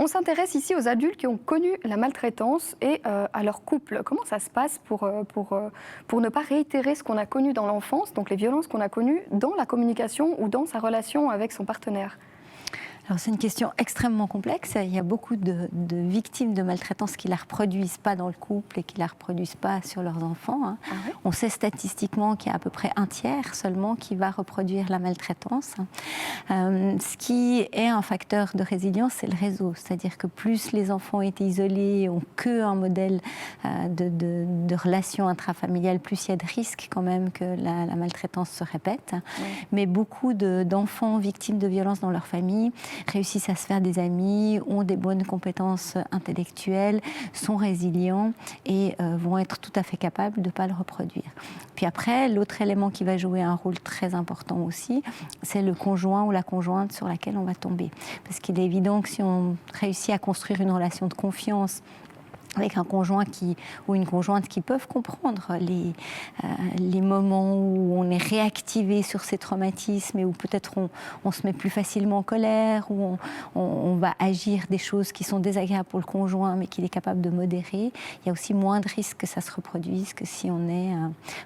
On s'intéresse ici aux adultes qui ont connu la maltraitance et à leur couple. Comment ça se passe pour ne pas réitérer ce qu'on a connu dans l'enfance, donc les violences qu'on a connues dans la communication ou dans sa relation avec son partenaire ? Alors c'est une question extrêmement complexe. Il y a beaucoup de victimes de maltraitance qui ne la reproduisent pas dans le couple et qui ne la reproduisent pas sur leurs enfants. Ah ouais. On sait statistiquement qu'il y a à peu près un tiers seulement qui va reproduire la maltraitance. Ce qui est un facteur de résilience, c'est le réseau. C'est-à-dire que plus les enfants ont été isolés, ont qu'un modèle de relations intrafamiliales, plus il y a de risques quand même que la maltraitance se répète. Ouais. Mais beaucoup d'enfants victimes de violences dans leur famille réussissent à se faire des amis, ont des bonnes compétences intellectuelles, sont résilients et vont être tout à fait capables de ne pas le reproduire. Puis après, l'autre élément qui va jouer un rôle très important aussi, c'est le conjoint ou la conjointe sur laquelle on va tomber. Parce qu'il est évident que si on réussit à construire une relation de confiance avec un conjoint ou une conjointe qui peuvent comprendre les moments où on est réactivé sur ces traumatismes et où peut-être on se met plus facilement en colère, où on va agir des choses qui sont désagréables pour le conjoint mais qu'il est capable de modérer. Il y a aussi moins de risques que ça se reproduise que si on est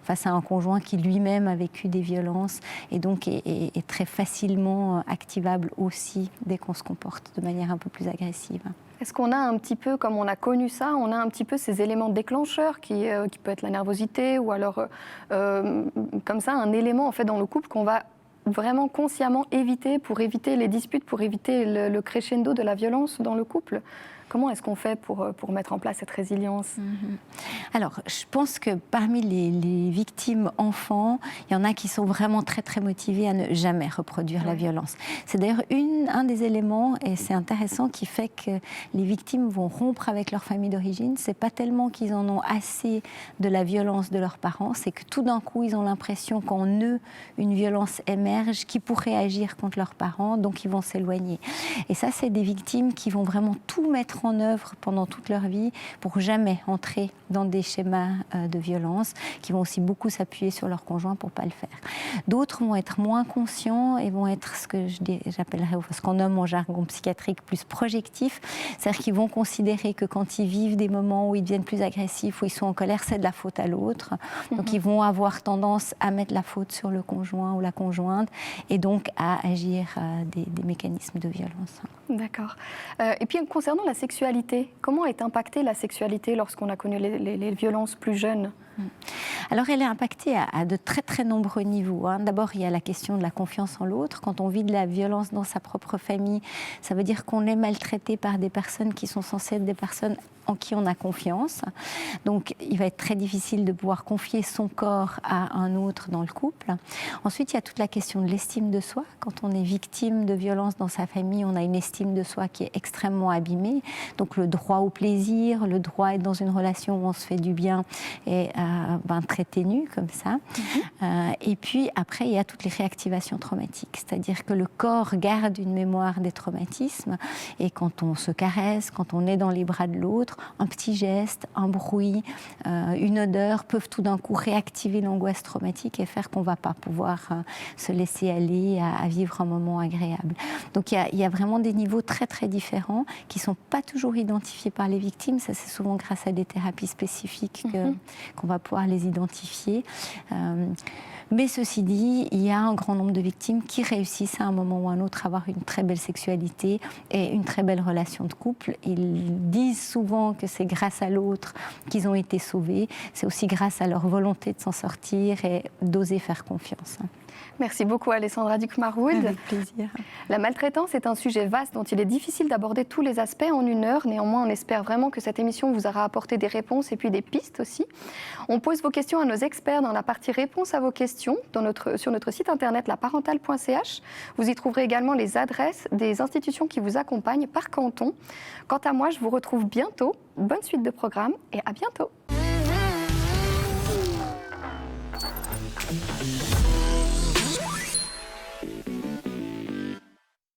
face à un conjoint qui lui-même a vécu des violences et donc est très facilement activable aussi dès qu'on se comporte de manière un peu plus agressive. Est-ce qu'on a un petit peu, comme on a connu ça, on a un petit peu ces éléments déclencheurs qui peut être la nervosité ou alors comme ça un élément en fait dans le couple qu'on va vraiment consciemment éviter pour éviter les disputes, pour éviter le crescendo de la violence dans le couple ? Comment est-ce qu'on fait pour mettre en place cette résilience ? Alors, je pense que parmi les victimes enfants, il y en a qui sont vraiment très très motivés à ne jamais reproduire la violence. C'est d'ailleurs un des éléments, et c'est intéressant, qui fait que les victimes vont rompre avec leur famille d'origine. C'est pas tellement qu'ils en ont assez de la violence de leurs parents, c'est que tout d'un coup, ils ont l'impression qu'en eux, une violence émerge qui pourrait agir contre leurs parents, donc ils vont s'éloigner. Et ça, c'est des victimes qui vont vraiment tout mettre en œuvre pendant toute leur vie pour jamais entrer dans des schémas de violence, qui vont aussi beaucoup s'appuyer sur leur conjoint pour pas le faire. D'autres vont être moins conscients et vont être ce que j'appellerais, ce qu'on nomme en jargon psychiatrique, plus projectifs, c'est-à-dire qu'ils vont considérer que quand ils vivent des moments où ils deviennent plus agressifs, où ils sont en colère, c'est de la faute à l'autre. Donc ils vont avoir tendance à mettre la faute sur le conjoint ou la conjointe et donc à agir des mécanismes de violence. D'accord. Et puis concernant la sexualité, comment est impactée la sexualité lorsqu'on a connu les violences plus jeunes ? Alors elle est impactée à de très très nombreux niveaux. D'abord il y a la question de la confiance en l'autre. Quand on vit de la violence dans sa propre famille, ça veut dire qu'on est maltraité par des personnes qui sont censées être des personnes en qui on a confiance. Donc il va être très difficile de pouvoir confier son corps à un autre dans le couple. Ensuite il y a toute la question de l'estime de soi. Quand on est victime de violence dans sa famille, on a une estime de soi qui est extrêmement abîmée. Donc le droit au plaisir, le droit à être dans une relation où on se fait du bien est très ténu comme ça. Et puis après, il y a toutes les réactivations traumatiques. C'est-à-dire que le corps garde une mémoire des traumatismes et quand on se caresse, quand on est dans les bras de l'autre, un petit geste, un bruit, une odeur peuvent tout d'un coup réactiver l'angoisse traumatique et faire qu'on ne va pas pouvoir se laisser aller à vivre un moment agréable. Donc il y a vraiment des niveaux très très différents qui ne sont pas toujours identifiés par les victimes. Ça, c'est souvent grâce à des thérapies spécifiques qu'on va pouvoir les identifier. Mais ceci dit, il y a un grand nombre de victimes qui réussissent à un moment ou à un autre à avoir une très belle sexualité et une très belle relation de couple. Ils disent souvent que c'est grâce à l'autre qu'ils ont été sauvés. C'est aussi grâce à leur volonté de s'en sortir et d'oser faire confiance. Merci beaucoup Alessandra Duc-Marwood. Avec plaisir. La maltraitance est un sujet vaste dont il est difficile d'aborder tous les aspects en une heure. Néanmoins, on espère vraiment que cette émission vous aura apporté des réponses et puis des pistes aussi. On pose vos questions à nos experts dans la partie réponse à vos questions sur notre site internet laparentale.ch. Vous y trouverez également les adresses des institutions qui vous accompagnent par canton. Quant à moi, je vous retrouve bientôt. Bonne suite de programme et à bientôt.